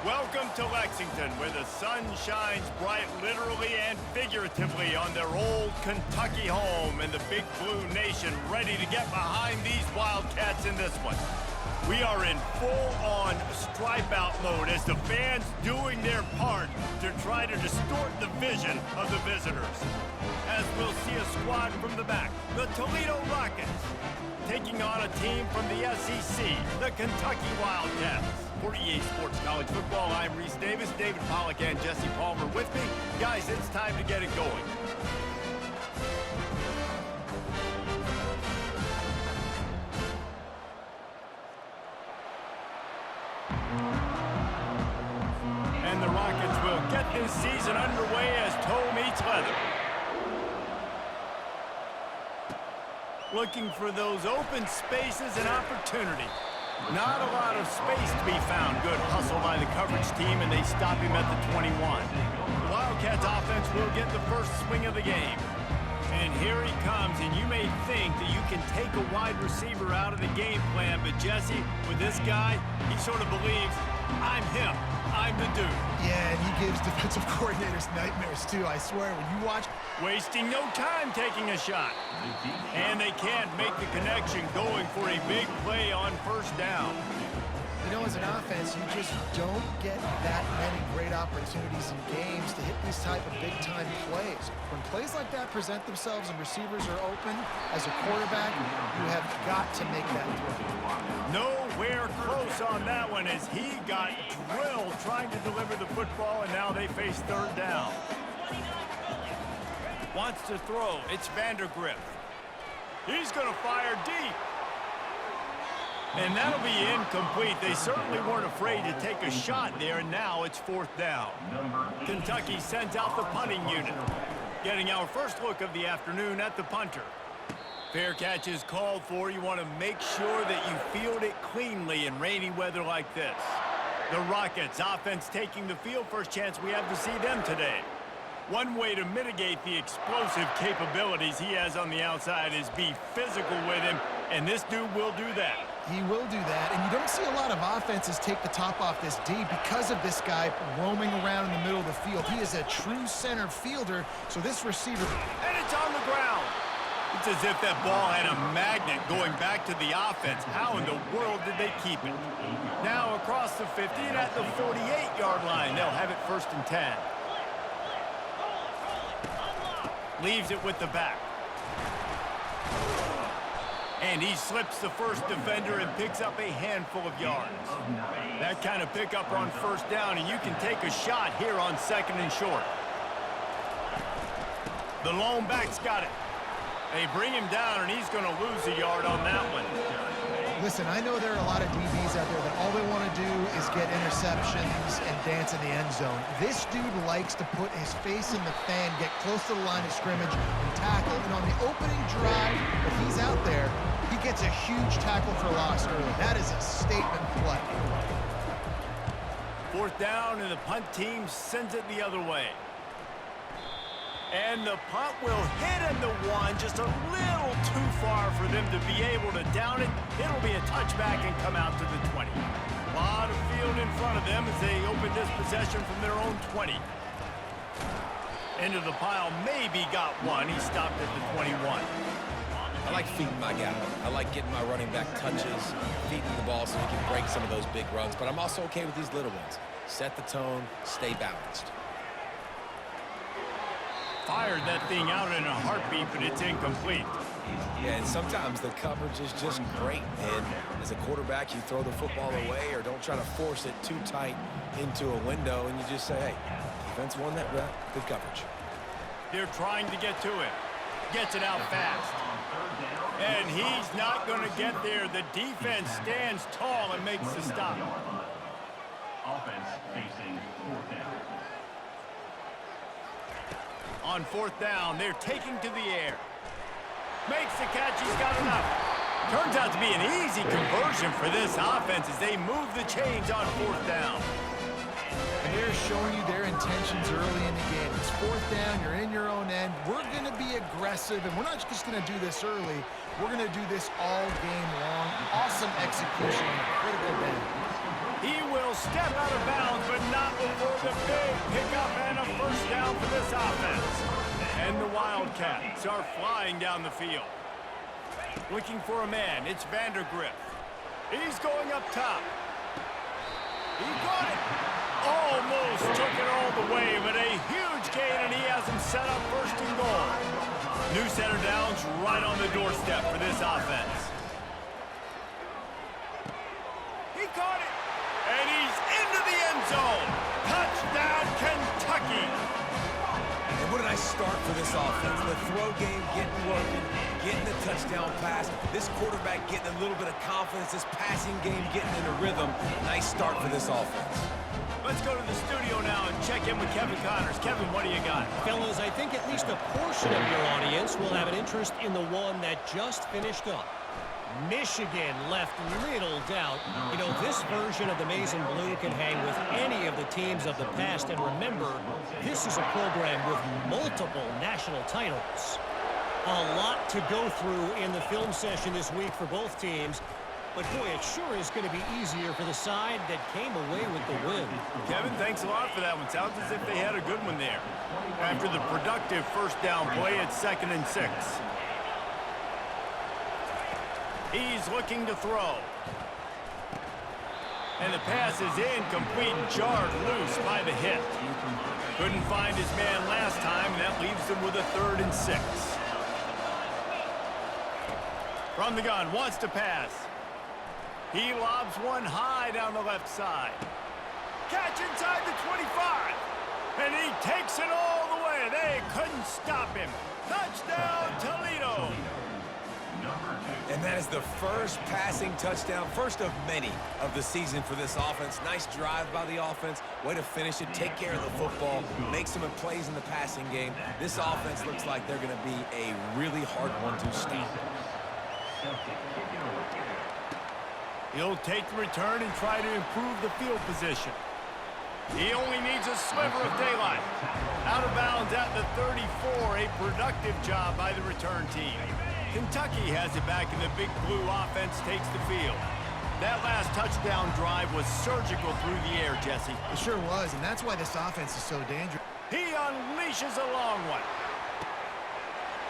Welcome to Lexington, where the sun shines bright literally and figuratively on their old Kentucky home, and the Big Blue Nation ready to get behind these Wildcats in this one. We are in full-on stripe-out mode as the fans doing their part to try to distort the vision of the visitors. As we'll see a squad from the back, the Toledo Rockets, taking on a team from the SEC, the Kentucky Wildcats. For EA Sports College Football, I'm Reese Davis, David Pollack, and Jesse Palmer with me. Guys, it's time to get it going. And the Rockets will get this season underway as toe meets leather. Looking for those open spaces and opportunity. Not a lot of space to be found. Good hustle by the coverage team, and they stop him at the 21. The Wildcats offense will get the first swing of the game. And here he comes, and you may think that you can take a wide receiver out of the game plan, but Jesse, with this guy, he sort of believes, I'm him. I'm the dude. Yeah, and he gives defensive coordinators nightmares, too. I swear, when you watch... Wasting no time taking a shot. And they can't make the connection, going for a big play on first down. You know, as an offense, you just don't get that many great opportunities in games to hit these type of big-time plays. When plays like that present themselves and receivers are open, as a quarterback, you have got to make that throw. Nowhere close on that one as he got drilled trying to deliver the football, and now they face third down. Wants to throw. It's Vandergrift. He's going to fire deep. And that'll be incomplete. They certainly weren't afraid to take a shot there, and now it's fourth down. Kentucky sends out the punting unit. Getting our first look of the afternoon at the punter. Fair catch is called for. You want to make sure that you field it cleanly in rainy weather like this. The Rockets offense taking the field. First chance we have to see them today. One way to mitigate the explosive capabilities he has on the outside is be physical with him, and this dude will do that. He will do that, and you don't see a lot of offenses take the top off this D because of this guy roaming around in the middle of the field. He is a true center fielder, so this receiver... And it's on the ground. It's as if that ball had a magnet going back to the offense. How in the world did they keep it? Now across the 50 and at the 48-yard line. They'll have it first and 10. Leaves it with the back. And he slips the first defender and picks up a handful of yards. That kind of pickup on first down, and you can take a shot here on second and short. The lone back's got it. They bring him down, and he's going to lose a yard on that one. Listen, I know there are a lot of DBs out there that all they want to do is get interceptions and dance in the end zone. This dude likes to put his face in the fan, get close to the line of scrimmage, and tackle. And on the opening drive, if he's out there, he gets a huge tackle for loss early. That is a statement play. Fourth down, and the punt team sends it the other way. And the punt will hit him the one, just a little too far for them to be able to down it. It'll be a touchback and come out to the 20. A lot of field in front of them as they open this possession from their own 20. Into the pile, maybe got one. He stopped at the 21. I like feeding my guy. I like getting my running back touches, feeding the ball so he can break some of those big runs. But I'm also okay with these little ones. Set the tone, stay balanced. Fired that thing out in a heartbeat, but it's incomplete. Yeah, and sometimes the coverage is just great. And as a quarterback, you throw the football away or don't try to force it too tight into a window, and you just say, hey, defense won that rep, good coverage. They're trying to get to it. Gets it out fast. And he's not going to get there. The defense stands tall and makes the stop. Offense facing fourth down. On fourth down, they're taking to the air. Makes the catch, he's got enough. Turns out to be an easy conversion for this offense as they move the chains on fourth down. And they're showing you their intentions early in the game. It's fourth down, you're in your own end. We're going to be aggressive, and we're not just going to do this early. We're going to do this all game long. Awesome execution on a critical down. He will They'll step out of bounds, but not before the big pickup and a first down for this offense. And the Wildcats are flying down the field. Looking for a man, it's Vandergrift. He's going up top. He got it. Almost took it all the way, but a huge gain, and he has him set up first and goal. New center downs right on the doorstep for this offense. He caught it, and he's into the end zone. Touchdown, Kentucky. And what a nice start for this offense. The throw game getting working, getting the touchdown pass. This quarterback getting a little bit of confidence. This passing game getting in a rhythm. Nice start for this offense. Let's go to the studio now and check in with Kevin Connors. Kevin, what do you got? Fellas, I think at least a portion of your audience will have an interest in the one that just finished up. Michigan left little doubt. You know, this version of the Maize and Blue can hang with any of the teams of the past. And remember, this is a program with multiple national titles. A lot to go through in the film session this week for both teams. But, boy, it sure is going to be easier for the side that came away with the win. Kevin, thanks a lot for that one. Sounds as if they had a good one there. After the productive first down play, it's 2nd and 6. He's looking to throw. And the pass is incomplete, jarred loose by the hit. Couldn't find his man last time, and that leaves him with a 3rd and 6. From the gun, wants to pass. He lobs one high down the left side. Catch inside the 25. And he takes it all the way. They couldn't stop him. Touchdown, Toledo. And that is the first passing touchdown, first of many of the season for this offense. Nice drive by the offense. Way to finish it, take care of the football, make some plays in the passing game. This offense looks like they're going to be a really hard one to stop. He'll take the return and try to improve the field position. He only needs a sliver of daylight. Out of bounds at the 34, a productive job by the return team. Kentucky has it back, and the Big Blue offense takes the field. That last touchdown drive was surgical through the air, Jesse. It sure was, and that's why this offense is so dangerous. He unleashes a long one.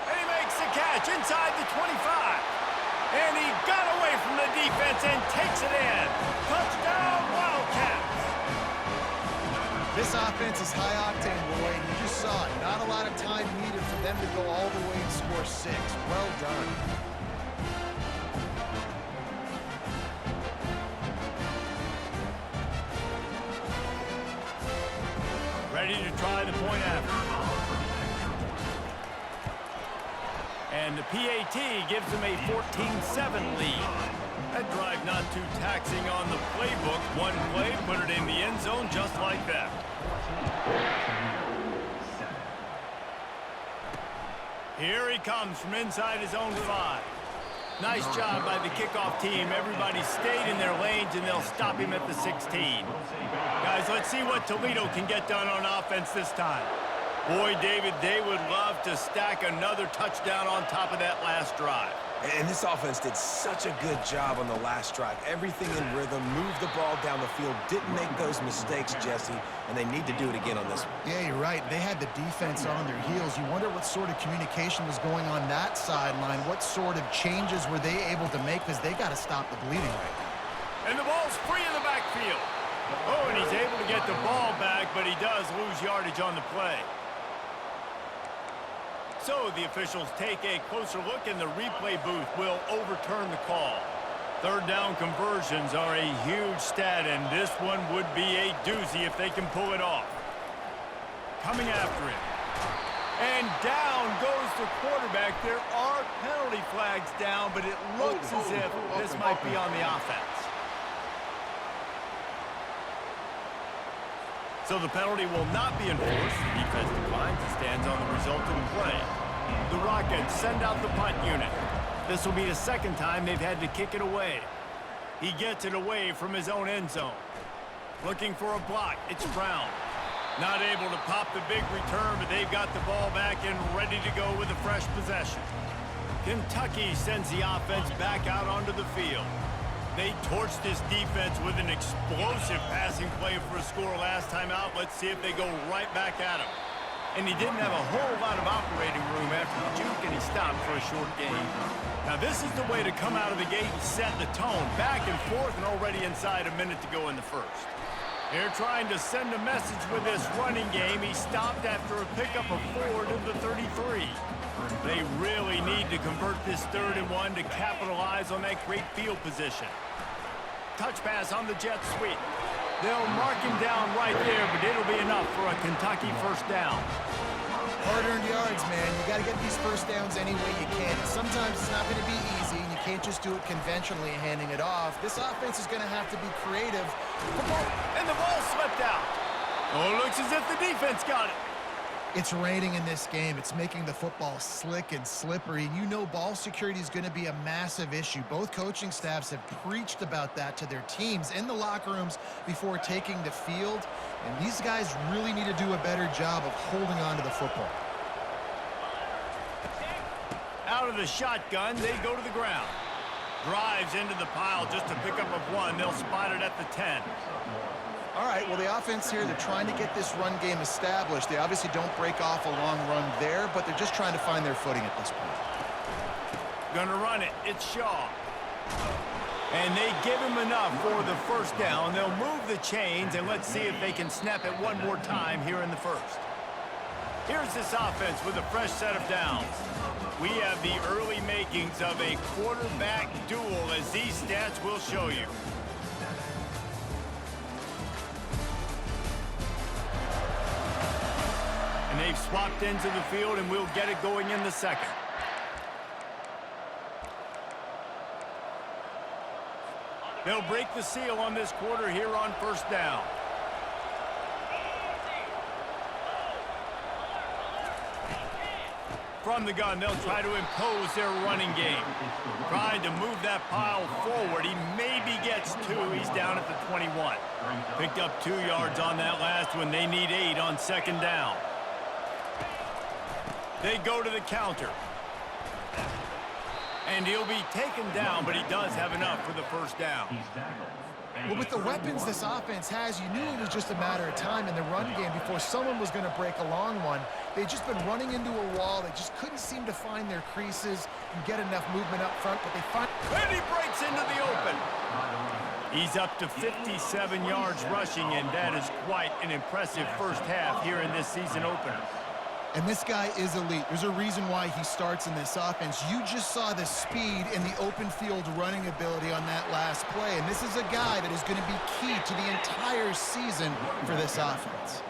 And he makes the catch inside the 25. And he got away from the defense and takes it in. Touchdown, Wildcats. This offense is high octane, boy, and you just saw it. Not a lot of time needed for them to go all the way and score 6. Well done. Ready to try the point after. And the PAT gives them a 14-7 lead. That drive not too taxing on the playbook. One play, put it in the end zone just like that. Here he comes from inside his own 5. Nice job by the kickoff team. Everybody stayed in their lanes, and they'll stop him at the 16. Guys, let's see what Toledo can get done on offense this time. Boy, David, they would love to stack another touchdown on top of that last drive. And this offense did such a good job on the last drive. Everything in rhythm, moved the ball down the field, didn't make those mistakes, Jesse, and they need to do it again on this one. Yeah, you're right. They had the defense on their heels. You wonder what sort of communication was going on that sideline. What sort of changes were they able to make, because they got to stop the bleeding right now. And the ball's free in the backfield. Oh, and he's able to get the ball back, but he does lose yardage on the play. So the officials take a closer look, and the replay booth will overturn the call. 3rd down conversions are a huge stat, and this one would be a doozy if they can pull it off. Coming after it. And down goes the quarterback. There are penalty flags down, but it looks as if this might be on the offense. So the penalty will not be enforced. The defense declines and stands on the result of the play. The Rockets send out the punt unit. This will be the 2nd time they've had to kick it away. He gets it away from his own end zone. Looking for a block. It's Brown. Not able to pop the big return, but they've got the ball back and ready to go with a fresh possession. Kentucky sends the offense back out onto the field. They torched this defense with an explosive passing play for a score last time out. Let's see if they go right back at him. And he didn't have a whole lot of operating room after the juke, and he stopped for a short gain. Now, this is the way to come out of the gate and set the tone. Back and forth and already inside a minute to go in the first. They're trying to send a message with this running game. He stopped after a pickup of 4 to the 33. They really need to convert this 3rd and 1 to capitalize on that great field position. Touch pass on the jet sweep. They'll mark him down right there, but it'll be enough for a Kentucky first down. Hard-earned yards, man. You got to get these first downs any way you can. Sometimes it's not going to be easy, and you can't just do it conventionally handing it off. This offense is going to have to be creative. And the ball slipped out. Oh, it looks as if the defense got it. It's raining in this game. It's making the football slick and slippery. And you know ball security is going to be a massive issue. Both coaching staffs have preached about that to their teams in the locker rooms before taking the field. And these guys really need to do a better job of holding on to the football. Out of the shotgun, they go to the ground. Drives into the pile just to pick up a 1. They'll spot it at the 10. All right, well, the offense here, they're trying to get this run game established. They obviously don't break off a long run there, but they're just trying to find their footing at this point. Gonna run it. It's Shaw. And they give him enough for the first down. They'll move the chains, and let's see if they can snap it one more time here in the first. Here's this offense with a fresh set of downs. We have the early makings of a quarterback duel, as these stats will show you. And they've swapped into the field, and we'll get it going in the second. They'll break the seal on this quarter here on first down. From the gun, they'll try to impose their running game. Tried to move that pile forward. He maybe gets 2. He's down at the 21. Picked up 2 yards on that last one. They need 8 on second down. They go to the counter. And he'll be taken down, but he does have enough for the first down. Well, with the weapons this offense has, you knew it was just a matter of time in the run game before someone was going to break a long one. They'd just been running into a wall. They just couldn't seem to find their creases and get enough movement up front, but they find... And he breaks into the open. He's up to 57 yards rushing, and that is quite an impressive first half here in this season opener. And this guy is elite. There's a reason why he starts in this offense. You just saw the speed and the open field running ability on that last play. And this is a guy that is going to be key to the entire season for this offense.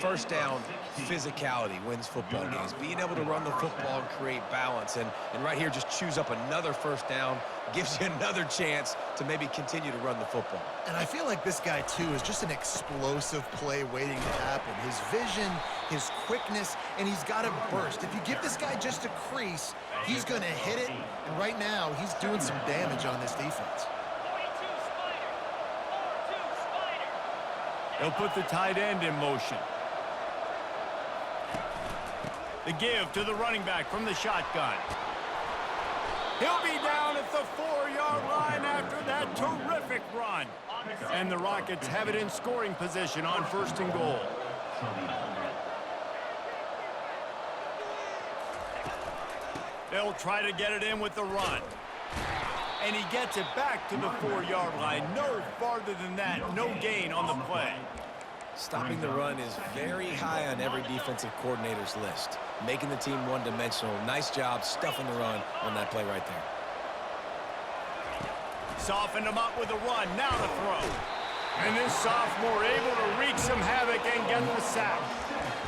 First down, physicality wins football games. Being able to run the football and create balance. And right here, just choose up another first down, gives you another chance to maybe continue to run the football. And I feel like this guy, too, is just an explosive play waiting to happen. His vision, his quickness, and he's got a burst. If you give this guy just a crease, he's going to hit it. And right now, he's doing some damage on this defense. They'll put the tight end in motion. The give to the running back from the shotgun. He'll be down at the 4-yard line after that terrific run. And the Rockets have it in scoring position on first and goal. They'll try to get it in with the run. And he gets it back to the 4-yard line. No farther than that. No gain on the play. Stopping the run is very high on every defensive coordinator's list. Making the team one-dimensional. Nice job stuffing the run on that play right there. Softened him up with a run. Now to throw. And this sophomore able to wreak some havoc and get the sack.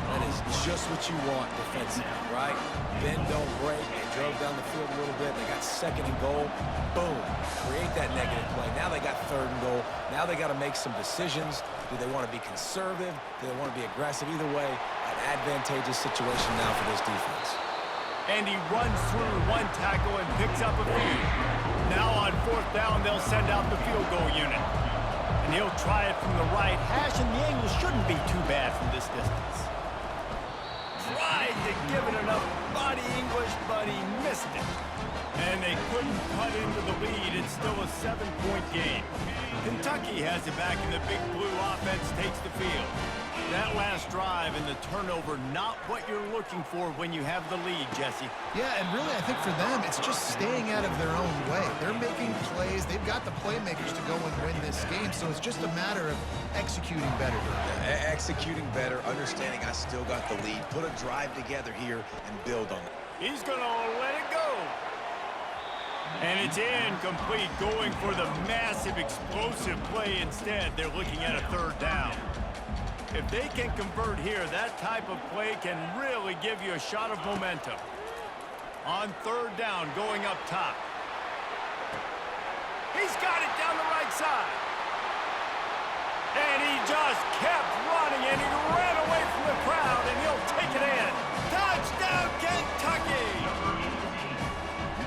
That is just what you want defensively, right? Bend, don't break. They drove down the field a little bit. They got second and goal. Boom. Create that negative play. Now they got third and goal. Now they got to make some decisions. Do they want to be conservative? Do they want to be aggressive? Either way, an advantageous situation now for this defense. And he runs through one tackle and picks up a few. Now on fourth down, they'll send out the field goal unit. And he'll try it from the right hash, and the angle shouldn't be too bad from this distance. tried to give it enough body English, but he missed it. And they couldn't cut into the lead. It's still a 7-point game. Kentucky has it back, and the Big Blue offense takes the field. That last drive and the turnover, not what you're looking for when you have the lead, Jesse. Yeah, and really, I think for them, it's just staying out of their own way. They're making plays. They've got the playmakers to go and win this game, so it's just a matter of executing better. Executing better, understanding I still got the lead. Put a drive together here and build on it. He's going to let it go. And it's incomplete, going for the massive, explosive play instead. They're looking at a third down. If they can convert here, that type of play can really give you a shot of momentum. On third down, going up top. He's got it down the right side. And he just kept running, and he ran away from the crowd, and he'll take it in. Touchdown, Kentucky!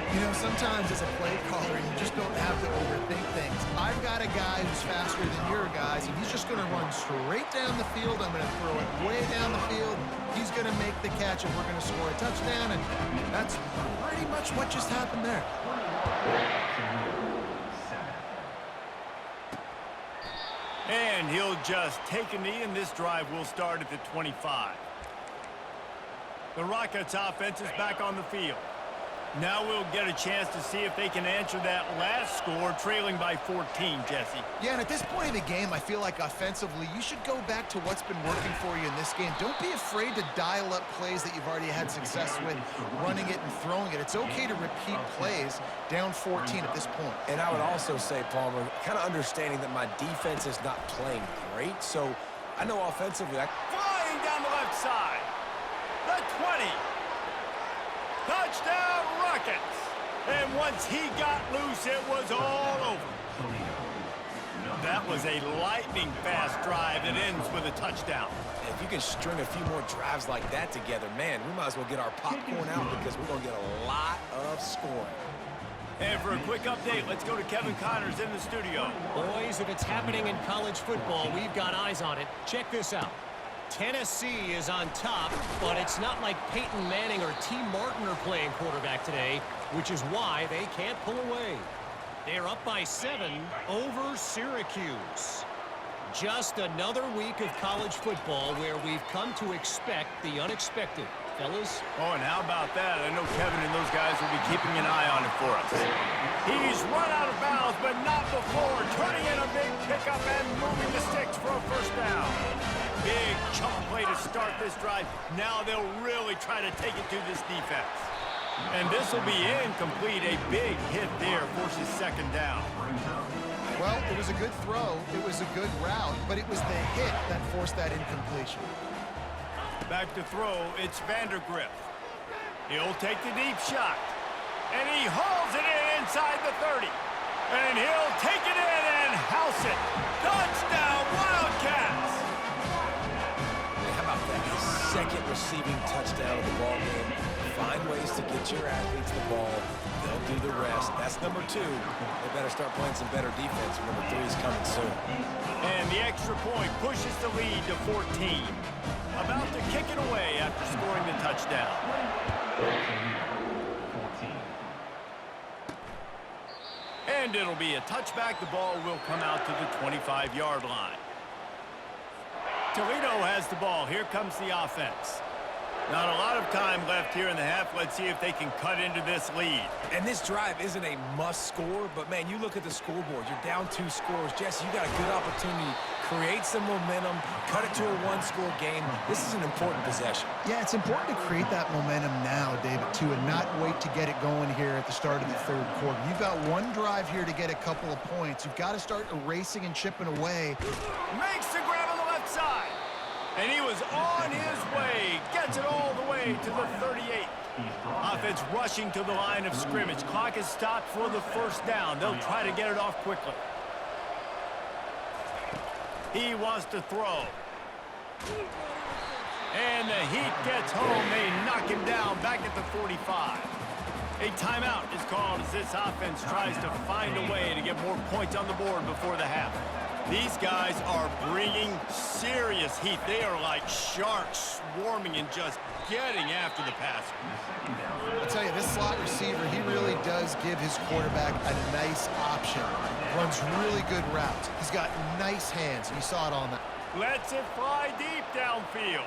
You know, sometimes as a play caller, you just don't have to overthink things. I've got a guy who's faster than your guys, and he's just going to run straight down the field. I'm going to throw it way down the field. He's going to make the catch, and we're going to score a touchdown, and that's pretty much what just happened there. And he'll just take a knee, and this drive will start at the 25. The Rockets offense is back on the field. Now we'll get a chance to see if they can answer that last score, trailing by 14, Jesse. Yeah, and at this point in the game, I feel like offensively, you should go back to what's been working for you in this game. Don't be afraid to dial up plays that you've already had success with, running it and throwing it. It's okay to repeat plays down 14 at this point. And I would also say, Palmer, kind of understanding that my defense is not playing great, so I know offensively. Flying down the left side. The 20. Touchdown, Rockets! And once he got loose, it was all over. That was a lightning-fast drive that ends with a touchdown. If you can string a few more drives like that together, man, we might as well get our popcorn out because we're going to get a lot of scoring. And for a quick update, let's go to Kevin Connors in the studio. Boys, if it's happening in college football, we've got eyes on it. Check this out. Tennessee is on top, but it's not like Peyton Manning or T. Martin are playing quarterback today, which is why they can't pull away. They're up by 7 over Syracuse. Just another week of college football where we've come to expect the unexpected. Fellas? Oh, and how about that? I know Kevin and those guys will be keeping an eye on it for us. He's run out of bounds, but not before. Turning in a big pickup and moving the sticks for a first down. Big chunk play to start this drive. Now they'll really try to take it to this defense. And this will be incomplete. A big hit there forces second down. Well, it was a good throw. It was a good route, but it was the hit that forced that incompletion. Back to throw, it's Vandergrift. He'll take the deep shot. And he hauls it in inside the 30. And he'll take it in and house it. Touchdown, Wildcats! How about that second receiving touchdown of the ball game? Find ways to get your athletes the ball. They'll do the rest. That's number 2. They better start playing some better defense. Number 3 is coming soon. And the extra point pushes the lead to 14. About to kick it away after scoring the touchdown. 14. And it'll be a touchback. The ball will come out to the 25-yard line. Toledo has the ball. Here comes the offense. Not a lot of time left here in the half. Let's see if they can cut into this lead. And this drive isn't a must score, but man, you look at the scoreboard. You're down 2 scores. Jesse, you got a good opportunity. Create some momentum. Cut it to a 1-score game. This is an important possession. Yeah, it's important to create that momentum now, David, too, and not wait to get it going here at the start of the third quarter. You've got one drive here to get a couple of points. You've got to start erasing and chipping away. Makes the grab on the left side. And he was on his way. Gets it all the way to the 38. Offense rushing to the line of scrimmage. Clock is stopped for the first down. They'll try to get it off quickly. He wants to throw. And the Heat gets home. They knock him down back at the 45. A timeout is called as this offense tries to find a way to get more points on the board before the half. These guys are bringing serious heat. They are like sharks swarming and just getting after the passer. I'll tell you, this slot receiver, he really does give his quarterback a nice option. Runs really good routes. He's got nice hands. You saw it on that. Lets it fly deep downfield.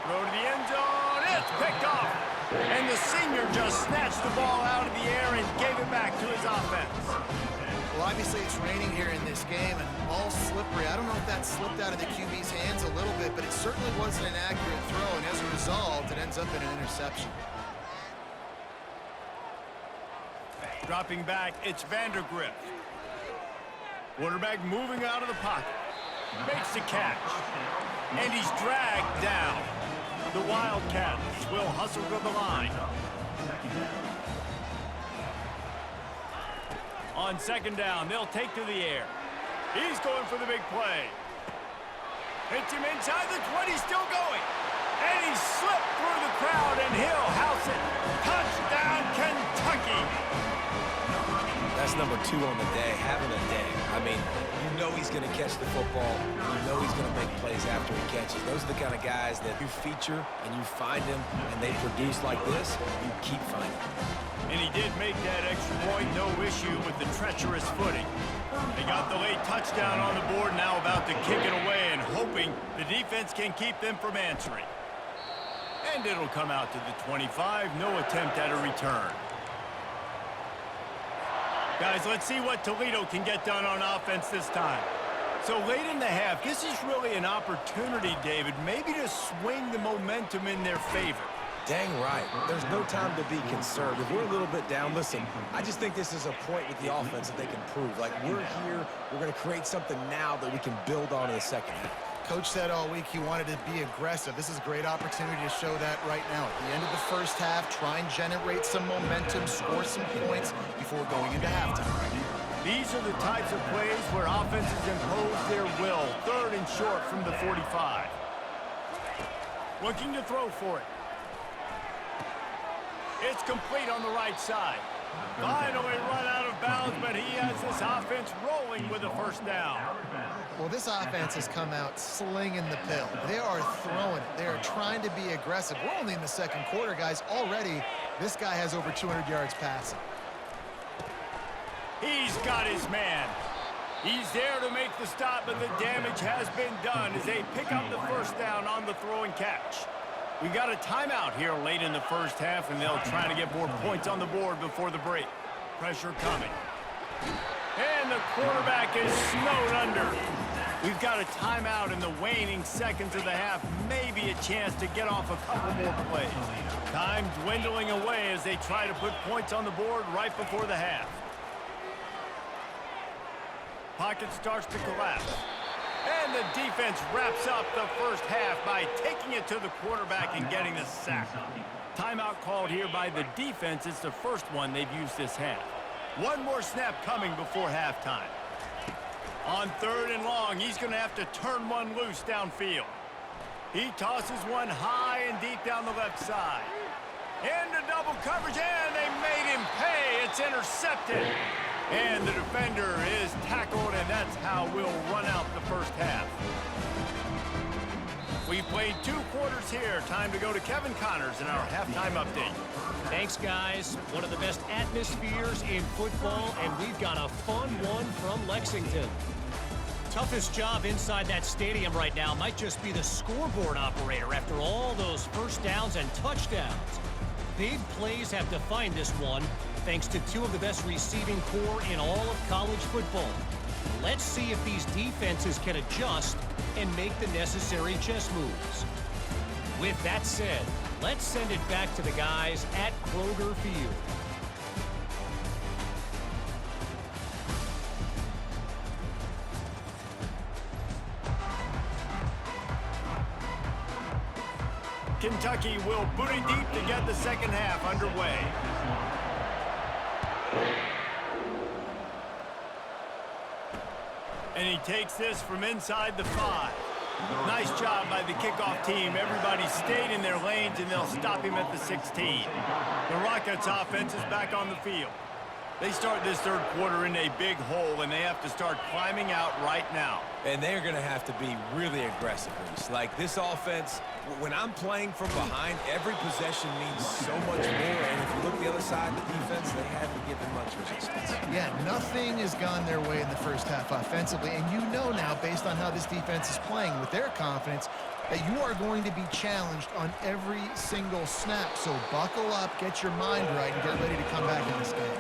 Throw to the end zone. It's picked off. And the senior just snatched the ball out of the air and gave it back to his offense. Well, obviously it's raining here in this game and all slippery. I don't know if that slipped out of the QB's hands a little bit, but it certainly wasn't an accurate throw, and as a result, it ends up in an interception. Dropping back, it's Vandergrift. Quarterback moving out of the pocket. Makes the catch. And he's dragged down. The Wildcats will hustle to the line. On second down, they'll take to the air. He's going for the big play. Hits him inside the 20, still going. And he slipped through the crowd, and he'll house it. Touchdown, Kentucky. That's number 2 on the day, having a day. I mean, you know he's going to catch the football. You know he's going to make plays after he catches. Those are the kind of guys that you feature and you find them and they produce like this, you keep finding them. And he did make that extra point, no issue with the treacherous footing. They got the late touchdown on the board, now about to kick it away and hoping the defense can keep them from answering. And it'll come out to the 25, no attempt at a return. Guys, let's see what Toledo can get done on offense this time. So late in the half, this is really an opportunity, David, maybe to swing the momentum in their favor. Dang right. There's no time to be concerned. If we're a little bit down, listen, I just think this is a point with the offense that they can prove. Like, we're here, we're going to create something now that we can build on in the second half. Coach said all week he wanted to be aggressive. This is a great opportunity to show that right now. At the end of the first half, try and generate some momentum, score some points before going into halftime. These are the types of plays where offenses impose their will. Third and short from the 45. Looking to throw for it. It's complete on the right side. Finally run out of bounds, but he has this offense rolling with a first down. Well, this offense has come out slinging the pill. They are throwing it. They are trying to be aggressive. We're only in the second quarter, guys. Already, this guy has over 200 yards passing. He's got his man. He's there to make the stop, but the damage has been done as they pick up the first down on the throw and catch. We got a timeout here late in the first half, and they'll try to get more points on the board before the break. Pressure coming. And the quarterback is snowed under. We've got a timeout in the waning seconds of the half. Maybe a chance to get off a couple more plays. Time dwindling away as they try to put points on the board right before the half. Pocket starts to collapse. And the defense wraps up the first half by taking it to the quarterback and getting the sack. Timeout called here by the defense. It's the first one they've used this half. One more snap coming before halftime. On third and long, he's going to have to turn one loose downfield. He tosses one high and deep down the left side. Into double coverage, and they made him pay. It's intercepted. And the defender is tackled, and that's how we'll run out the first half. We played 2 quarters here. Time to go to Kevin Connors in our halftime update. Thanks, guys. One of the best atmospheres in football, and we've got a fun one from Lexington. Toughest job inside that stadium right now might just be the scoreboard operator after all those first downs and touchdowns. Big plays have defined this one, thanks to 2 of the best receiving corps in all of college football. Let's see if these defenses can adjust and make the necessary chess moves. With that said, let's send it back to the guys at Kroger Field. Kentucky will boot it deep to get the second half underway. And he takes this from inside the 5. Nice job by the kickoff team. Everybody stayed in their lanes, and they'll stop him at the 16. The Rockets offense is back on the field. They start this third quarter in a big hole, and they have to start climbing out right now. And they're going to have to be really aggressive, Reese. Like this offense, when I'm playing from behind, every possession means so much more. And if you look the other side of the defense, they haven't given much resistance. Yeah, nothing has gone their way in the first half offensively. And you know now, based on how this defense is playing with their confidence, that you are going to be challenged on every single snap. So buckle up, get your mind right, and get ready to come back in this game.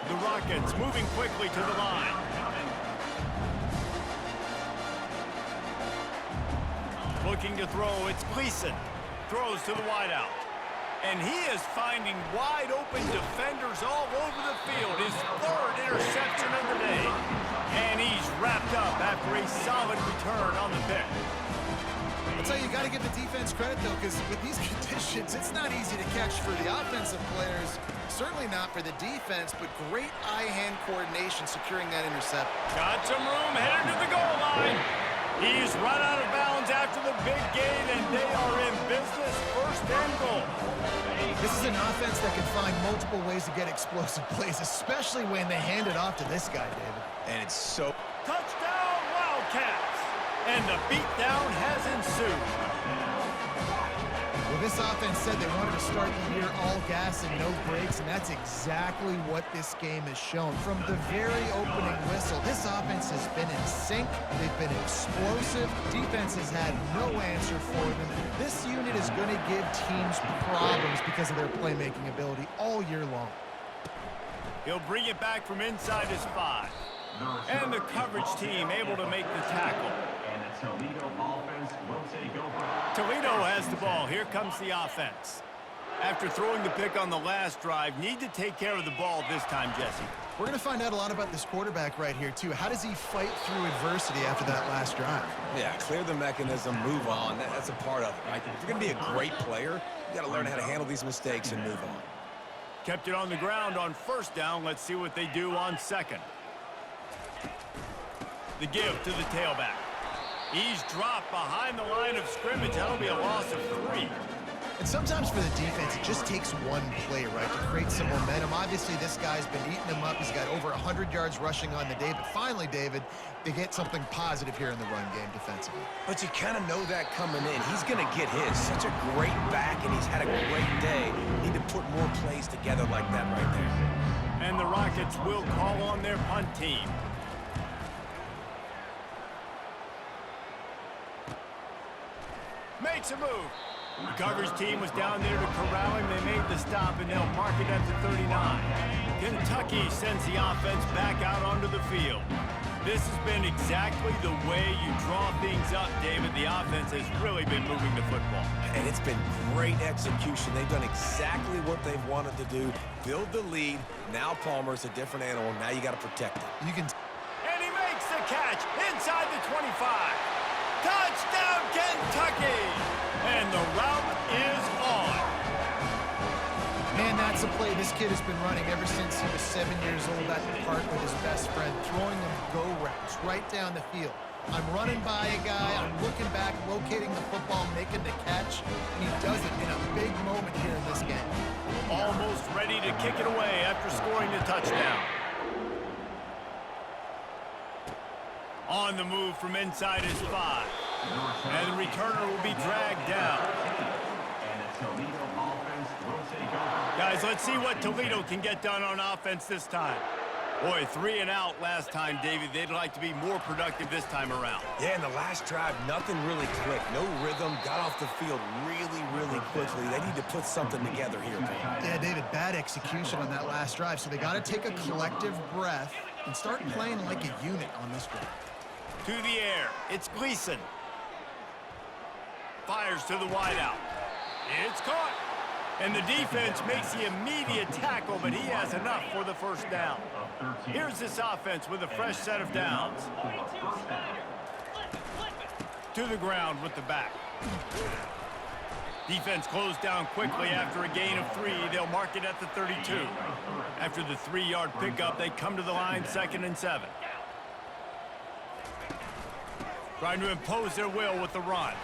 The Rockets moving quickly to the line. Looking to throw, it's Gleason. Throws to the wideout. And he is finding wide-open defenders all over the field. His third interception of the day. And he's wrapped up after a solid return on the pick. I'll tell you, you got to give the defense credit, though, because with these conditions, it's not easy to catch for the offensive players. Certainly not for the defense, but great eye-hand coordination securing that intercept. Got some room, headed to the goal line. He's run out of bounds after the big gain, and they are in business, first and goal. This is an offense that can find multiple ways to get explosive plays, especially when they hand it off to this guy, David. And it's so... Touchdown, Wildcats! And the beatdown has ensued. Well, this offense said they wanted to start the year all gas and no brakes, and that's exactly what this game has shown. From the very opening whistle, this offense has been in sync. They've been explosive. Defense has had no answer for them. This unit is going to give teams problems because of their playmaking ability all year long. He'll bring it back from inside his 5. And the coverage team able to make the tackle. And the Toledo offense will take over. Toledo has the ball. Here comes the offense. After throwing the pick on the last drive, need to take care of the ball this time, Jesse. We're going to find out a lot about this quarterback right here, too. How does he fight through adversity after that last drive? Yeah, clear the mechanism, move on. That's a part of it, right? If you're going to be a great player, you got to learn how to handle these mistakes and move on. Kept it on the ground on first down. Let's see what they do on second. The give to the tailback. He's dropped behind the line of scrimmage. That'll be a loss of 3. And sometimes for the defense, it just takes one play, right, to create some momentum. Obviously, this guy's been eating them up. He's got over 100 yards rushing on the day. But finally, David, they get something positive here in the run game defensively. But you kind of know that coming in. He's going to get his. Such a great back, and he's had a great day. Need to put more plays together like that right there. And the Rockets will call on their punt team. Makes a move. The coverage team was down there to corral him. They made the stop, and they'll mark it at the 39. Kentucky sends the offense back out onto the field. This has been exactly the way you draw things up, David. The offense has really been moving the football. And it's been great execution. They've done exactly what they've wanted to do. Build the lead. Now Palmer's a different animal. Now you got to protect it. And he makes the catch inside the 25. Touchdown, Kentucky! And the route is on. Man, that's a play this kid has been running ever since he was 7 years old at the park with his best friend, throwing them go routes right down the field. I'm running by a guy, I'm looking back, locating the football, making the catch, and he does it in a big moment here in this game. Almost ready to kick it away after scoring the touchdown. On the move from inside his 5. And the returner will be dragged down. And the Toledo offense will take over. Guys, let's see what Toledo can get done on offense this time. Boy, 3 and out last time, David. They'd like to be more productive this time around. Yeah, in the last drive, nothing really clicked. No rhythm. Got off the field really quickly. They need to put something together here, Paul. Yeah, David, bad execution on that last drive, so they got to take a collective breath and start playing like a unit on this drive. To the air, it's Gleason. Fires to the wideout. It's caught. And the defense makes the immediate tackle, but he has enough for the first down. Here's this offense with a fresh set of downs. To the ground with the back. Defense closed down quickly after a gain of 3. They'll mark it at the 32. After the 3-yard pickup, they come to the line 2nd and 7. Trying to impose their will with the run.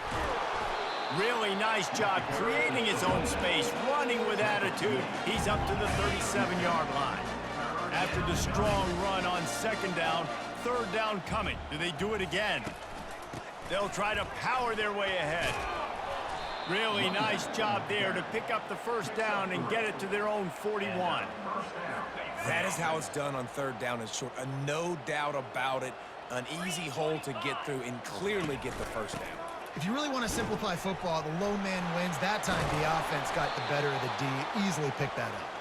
Really nice job creating his own space, running with attitude. He's up to the 37-yard line. After the strong run on second down, third down coming. Do they do it again? They'll try to power their way ahead. Really nice job there to pick up the first down and get it to their own 41. That is how it's done on third down and short. No doubt about it. An easy hole to get through and clearly get the first down. If you really want to simplify football, the low man wins. That time the offense got the better of the D. Easily picked that up.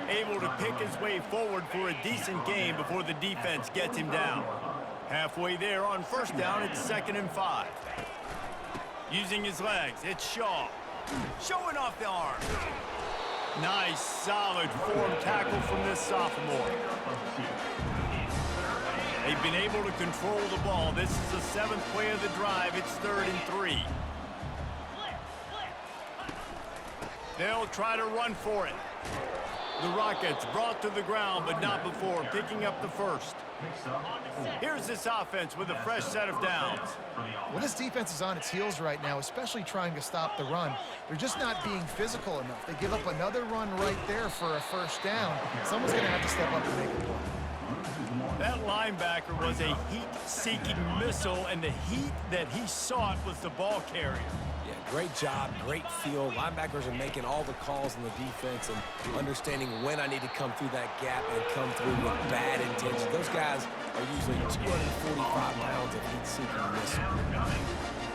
Able to pick his way forward for a decent game before the defense gets him down. Halfway there on first down, it's 2nd and 5. Using his legs, it's Shaw. Showing off the arm. Nice, solid form tackle from this sophomore. They've been able to control the ball. This is the 7th play of the drive. It's 3rd and 3. They'll try to run for it. The Rockets brought to the ground, but not before picking up the first. Here's this offense with a fresh set of downs. Well, this defense is on its heels right now, especially trying to stop the run. They're just not being physical enough. They give up another run right there for a first down. Someone's going to have to step up and make a play. That linebacker was a heat-seeking missile, and the heat that he sought was the ball carrier. Yeah, great job, great feel. Linebackers are making all the calls in the defense and understanding when I need to come through that gap and come through with bad intention. Those guys are usually 245 pounds of heat-seeking missile.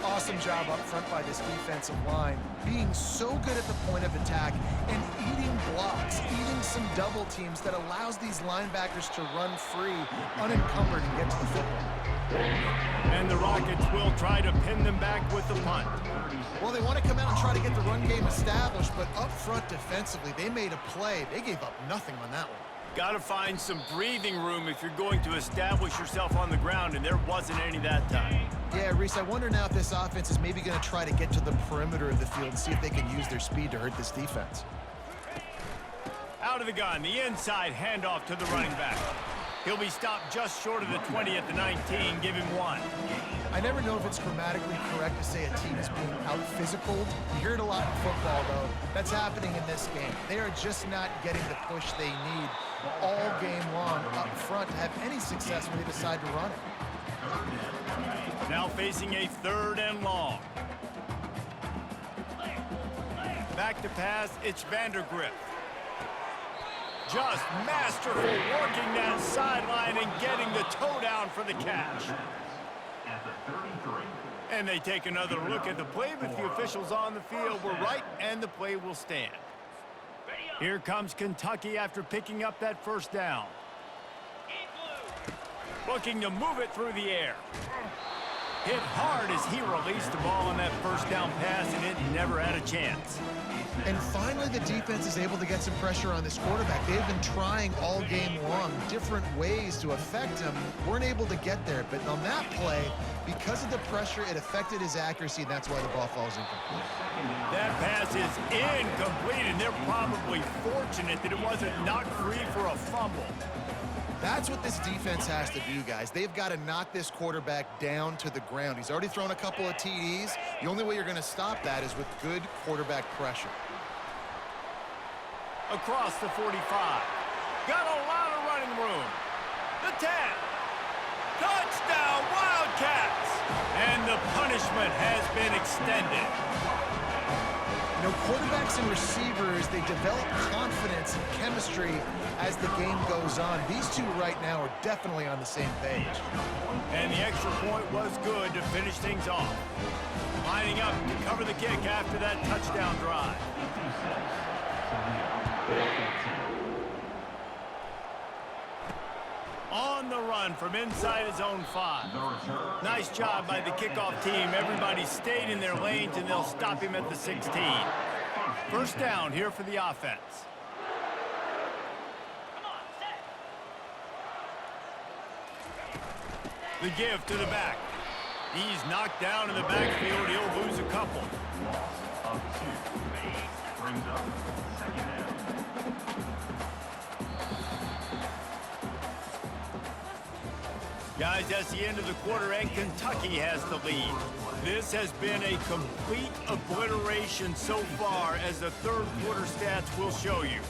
Awesome job up front by this defensive line, being so good at the point of attack and eating blocks, eating some double teams that allows these linebackers to run free, unencumbered, and get to the football. And the Rockets will try to pin them back with the punt. Well, they want to come out and try to get the run game established, but up front defensively, they made a play. They gave up nothing on that one. Got to find some breathing room if you're going to establish yourself on the ground, and there wasn't any that time. Yeah, Reese, I wonder now if this offense is maybe going to try to get to the perimeter of the field and see if they can use their speed to hurt this defense. Out of the gun, the inside handoff to the running back. He'll be stopped just short of the 20 at the 19. Give him 1. I never know if it's grammatically correct to say a team is being out-physicaled. You hear it a lot in football, though. That's happening in this game. They are just not getting the push they need all game long up front to have any success when they decide to run it. Now facing a 3rd and long. Back to pass, it's Vandergrift. Just masterful working that sideline and getting the toe down for the catch. And they take another look at the play, but the officials on the field were right, and the play will stand. Here comes Kentucky after picking up that first down. Looking to move it through the air. Hit hard as he released the ball on that first down pass, and it never had a chance. And finally, the defense is able to get some pressure on this quarterback. They've been trying all game long different ways to affect him. Weren't able to get there, but on that play, because of the pressure, it affected his accuracy, and that's why the ball falls incomplete. That pass is incomplete, and they're probably fortunate that it wasn't knocked free for a fumble. That's what this defense has to do, guys. They've got to knock this quarterback down to the ground. He's already thrown a couple of TDs. The only way you're going to stop that is with good quarterback pressure. Across the 45. Got a lot of running room. The 10. Touchdown, Wildcats! And the punishment has been extended. You know, quarterbacks and receivers, they develop confidence and chemistry as the game goes on. These two right now are definitely on the same page. And the extra point was good to finish things off. Lining up to cover the kick after that touchdown drive. On the run from inside his own 5. Nice job by the kickoff team. Everybody stayed in their lanes, and they'll stop him at the 16. First down here for the offense. The give to the back. He's knocked down in the backfield. He'll lose a couple. Brings up second down. Guys, that's the end of the quarter, and Kentucky has the lead. This has been a complete obliteration so far, as the third quarter stats will show you.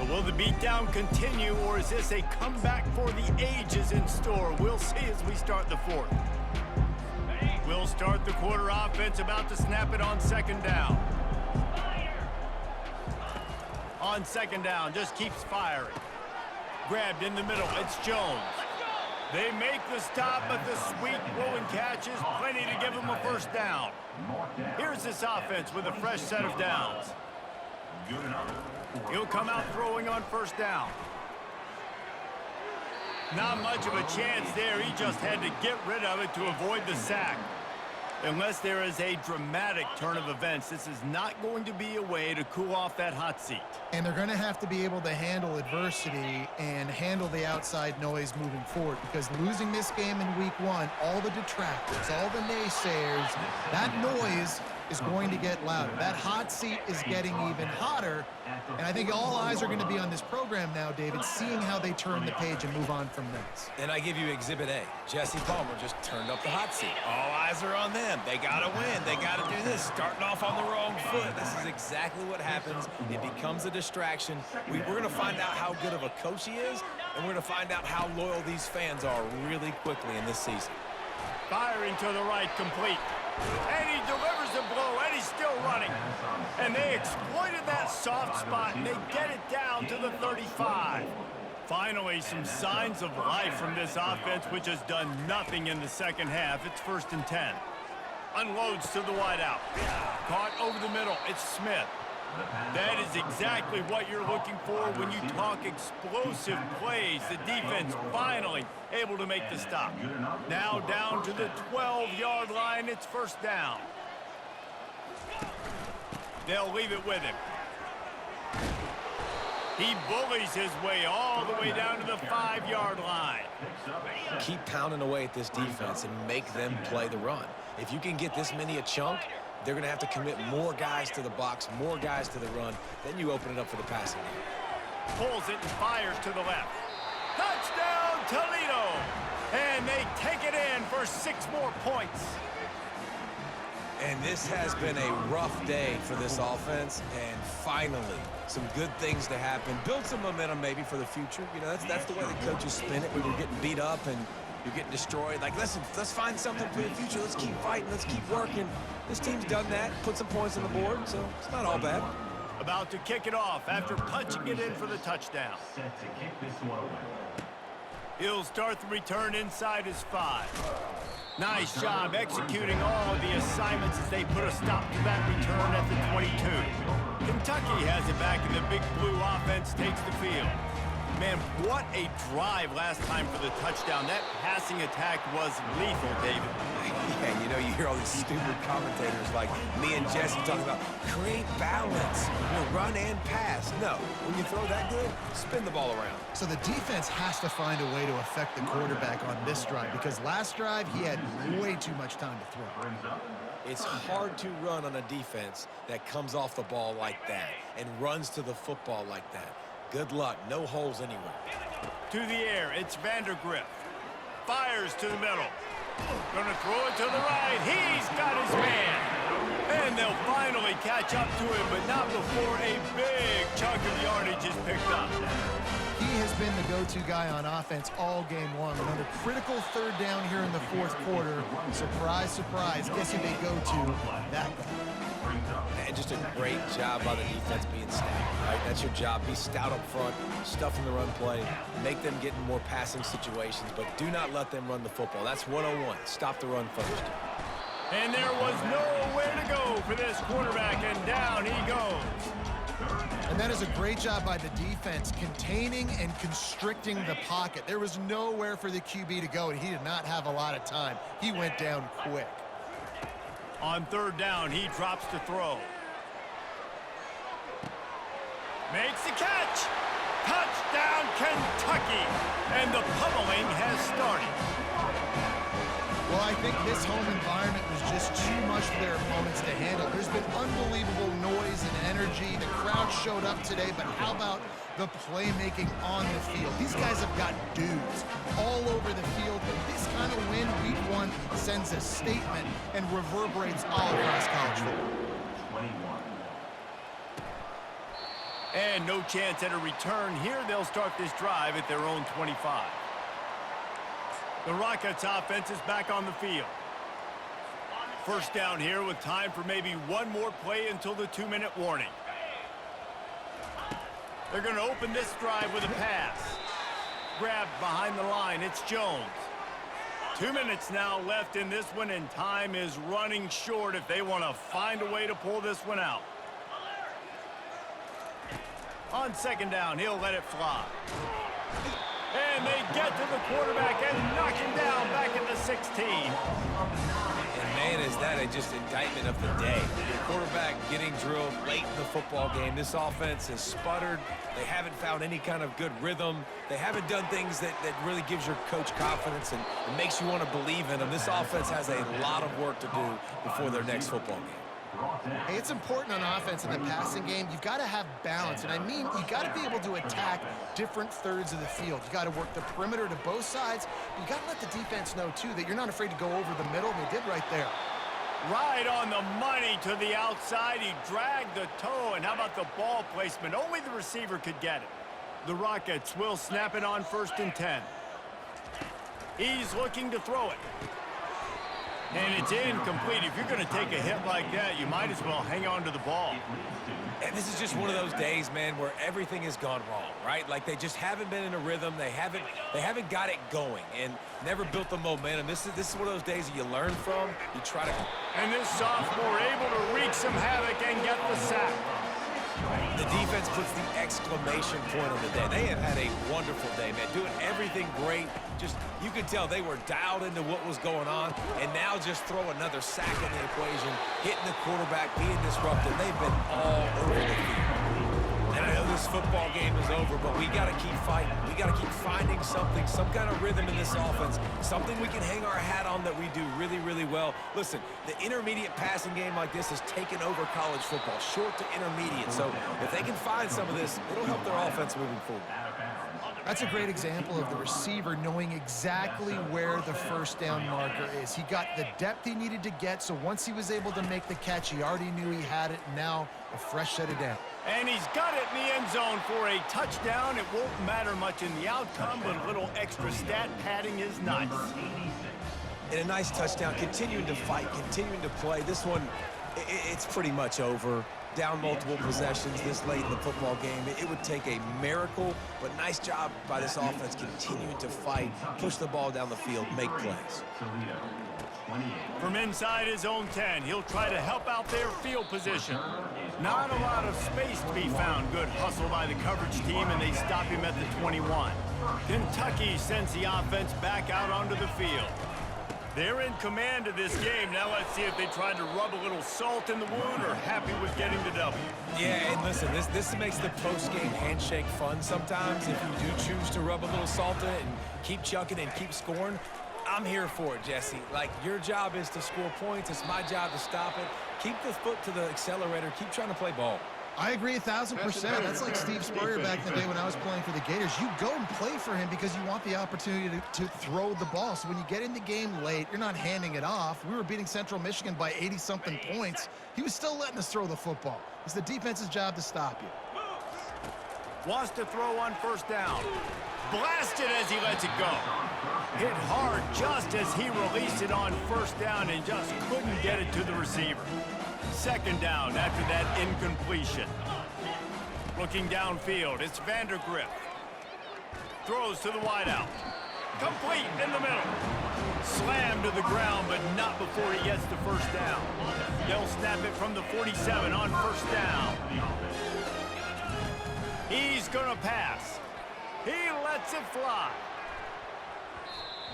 Will the beatdown continue, or is this a comeback for the ages in store? We'll see as we start the fourth. We'll start the quarter offense, about to snap it on second down. On second down, just keeps firing. Grabbed in the middle, it's Jones. They make the stop, but the sweet rolling catch is plenty to give them a first down. Here's this offense with a fresh set of downs. He'll come out throwing on first down. Not much of a chance there. He just had to get rid of it to avoid the sack. Unless there is a dramatic turn of events, this is not going to be a way to cool off that hot seat. And they're going to have to be able to handle adversity and handle the outside noise moving forward, because losing this game in week 1, all the detractors, all the naysayers, that noise is going to get louder. That hot seat is getting even hotter, and I think all eyes are going to be on this program now, David, seeing how they turn the page and move on from this. And I give you Exhibit A. Jesse Palmer just turned up the hot seat. All eyes are on them. They got to win. They got to do this. Starting off on the wrong foot. This is exactly what happens. It becomes a distraction. We're going to find out how good of a coach he is, and we're going to find out how loyal these fans are really quickly in this season. Firing to the right, complete. And he delivers a blow, and he's still running. And they exploited that soft spot, and they get it down to the 35. Finally, some signs of life from this offense, which has done nothing in the second half. It's 1st and 10. Unloads to the wideout. Caught over the middle. It's Smith. That is exactly what you're looking for when you talk explosive plays. The defense finally able to make the stop. Now down to the 12-yard line. It's first down. They'll leave it with him. He bullies his way all the way down to the 5-yard line. Keep pounding away at this defense and make them play the run. If you can get this many a chunk, they're going to have to commit more guys to the box, more guys to the run. Then you open it up for the passing game. Pulls it and fires to the left. Touchdown, Toledo! And they take it in for 6 more points. And this has been a rough day for this offense, and finally, some good things to happen. Build some momentum maybe for the future. You know, that's the way the coaches spin it when you're getting beat up and you're getting destroyed. Like, listen, let's find something for the future. Let's keep fighting. Let's keep working. This team's done that, put some points on the board, so it's not all bad. About to kick it off after punching it in for the touchdown. He'll start the return inside his 5. Nice job executing all of the assignments as they put a stop to that return at the 22. Kentucky has it back, and the Big Blue offense takes the field. Man, what a drive last time for the touchdown. That passing attack was lethal, David. Yeah, you know, you hear all these stupid commentators like me and Jesse talking about create balance, you know, run and pass. No, when you throw that good, spin the ball around. So the defense has to find a way to affect the quarterback on this drive, because last drive he had way too much time to throw. It's hard to run on a defense that comes off the ball like that and runs to the football like that. Good luck. No holes anywhere. To the air, it's Vandergrift. Fires to the middle. Gonna throw it to the right. He's got his man. And they'll finally catch up to him, but not before a big chunk of yardage is picked up. He has been the go-to guy on offense all game long. Another critical 3rd down here in the 4th quarter. Surprise, surprise. Guess who they go to? That guy. And just a great job by the defense being stout, right? That's your job. Be stout up front, stuff in the run play, make them get in more passing situations, but do not let them run the football. That's 101. Stop the run first. And there was nowhere to go for this quarterback, and down he goes. And that is a great job by the defense, containing and constricting the pocket. There was nowhere for the QB to go, and he did not have a lot of time. He went down quick. On 3rd down, he drops to throw. Makes the catch. Touchdown, Kentucky. And the pummeling has started. Well, I think this home environment was just too much for their opponents to handle. There's been unbelievable noise and energy. The crowd showed up today, but how about the playmaking on the field? These guys have got dudes all over the field. But this kind of win, week 1, sends a statement and reverberates all across college football. And no chance at a return here. They'll start this drive at their own 25. The Rockets offense is back on the field. First down here with time for maybe one more play until the 2-minute warning. They're going to open this drive with a pass. Grabbed behind the line. It's Jones. 2 minutes now left in this one, and time is running short if they want to find a way to pull this one out. On second down, he'll let it fly. And they get to the quarterback and knock him down back at the 16. And man, is that just indictment of the day. Your quarterback getting drilled late in the football game. This offense has sputtered. They haven't found any kind of good rhythm. They haven't done things that really gives your coach confidence and makes you want to believe in them. This offense has a lot of work to do before their next football game. Hey, it's important on offense in the passing game. You've got to have balance, and I mean you got to be able to attack different thirds of the field. You got to work the perimeter to both sides, but you got to let the defense know too that you're not afraid to go over the middle. They did right there. Right on the money to the outside. He dragged the toe, and how about the ball placement? Only the receiver could get it. The Rockets will snap it on 1st and 10. He's looking to throw it. And it's incomplete. If you're going to take a hit like that, you might as well hang on to the ball. And this is just one of those days, man, where everything has gone wrong, right? Like they just haven't been in a rhythm. They haven't got it going and never built the momentum. This is one of those days that you learn from. You try to. And this sophomore able to wreak some havoc and get the sack. The defense puts the exclamation point on the day. They have had a wonderful day, man, doing everything great. Just, you could tell they were dialed into what was going on, and now just throw another sack in the equation, hitting the quarterback, being disruptive. They've been all over the field. And I know this football game is over, but we got to keep fighting. We got to keep finding something, some kind of rhythm in this offense, something we can hang our hat on that we do really, really well. Listen, the intermediate passing game like this has taken over college football, short to intermediate. So if they can find some of this, it'll help their offense moving forward. That's a great example of the receiver knowing exactly where the first down marker is. He got the depth he needed to get, so once he was able to make the catch, he already knew he had it, and now a fresh set of down. And he's got it in the end zone for a touchdown. It won't matter much in the outcome, but a little extra stat padding is nice. And a nice touchdown, continuing to fight, continuing to play. This one, it's pretty much over. Down multiple possessions this late in the football game. It would take a miracle, but nice job by this offense continuing to fight, push the ball down the field, make plays. From inside his own 10, he'll try to help out their field position. Not a lot of space to be found. Good hustle by the coverage team, and they stop him at the 21. Kentucky sends the offense back out onto the field. They're in command of this game. Now let's see if they tried to rub a little salt in the wound or happy with getting the W. Yeah, and listen, this makes the post-game handshake fun sometimes. If you do choose to rub a little salt in it and keep chucking and keep scoring, I'm here for it, Jesse. Like, your job is to score points. It's my job to stop it. Keep the foot to the accelerator. Keep trying to play ball. I agree 1,000%. That's like Steve Spurrier back in the day when I was playing for the Gators. You go and play for him because you want the opportunity to throw the ball. So when you get in the game late, you're not handing it off. We were beating Central Michigan by 80-something points. He was still letting us throw the football. It's the defense's job to stop you. Wants to throw on first down. Blasted as he lets it go. Hit hard just as he released it on first down and just couldn't get it to the receiver. Second down after that incompletion. Looking downfield, it's Vandergrift. Throws to the wideout. Complete in the middle. Slammed to the ground, but not before he gets the first down. They'll snap it from the 47 on first down. He's gonna pass. He lets it fly.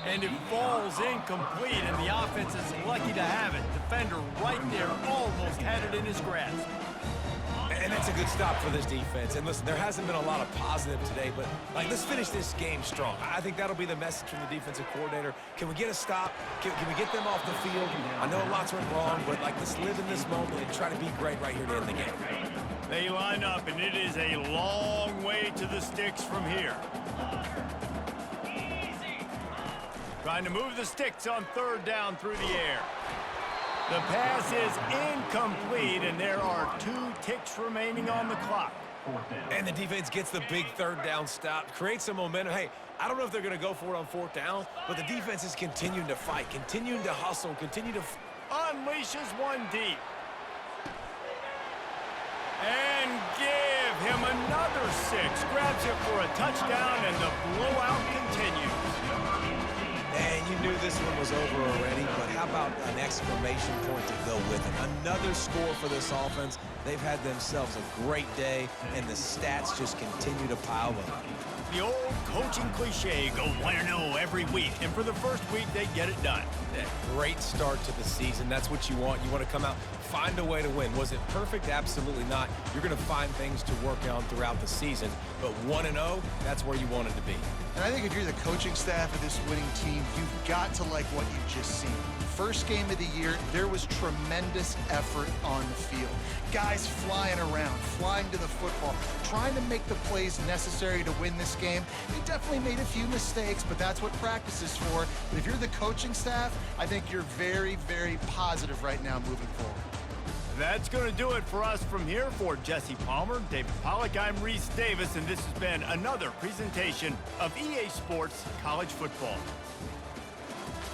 And it falls incomplete, and the offense is lucky to have it. Defender right there almost had it in his grasp. And that's a good stop for this defense. And listen, there hasn't been a lot of positive today, but like, let's finish this game strong. I think that'll be the message from the defensive coordinator. Can we get a stop? Can we get them off the field? I know lots went wrong, but like, let's live in this moment and try to be great right here to end the game. They line up, and it is a long way to the sticks from here. Trying to move the sticks on third down through the air. The pass is incomplete, and there are 2 ticks remaining on the clock. fourth down. And the defense gets the big third down stop, creates some momentum. Hey, I don't know if they're going to go for it on fourth down, but the defense is continuing to fight, continuing to hustle, continue to... Unleashes one deep. And give him another 6. Grabs it for a touchdown, and the blowout continues. And you knew this one was over already, but how about an exclamation point to go with it? Another score for this offense. They've had themselves a great day, and the stats just continue to pile up. The old coaching cliche, go 1-0 every week, and for the first week, they get it done. Yeah, great start to the season. That's what you want. You want to come out, find a way to win. Was it perfect? Absolutely not. You're going to find things to work on throughout the season, but 1-0, that's where you want it to be. And I think if you're the coaching staff of this winning team, you've got to like what you've just seen. First game of the year, there was tremendous effort on the field. Guys flying around, flying to the football, trying to make the plays necessary to win this game. They definitely made a few mistakes, but that's what practice is for. But if you're the coaching staff, I think you're very, very positive right now moving forward. That's going to do it for us from here. For Jesse Palmer, David Pollack, I'm Reese Davis, and this has been another presentation of EA Sports College Football.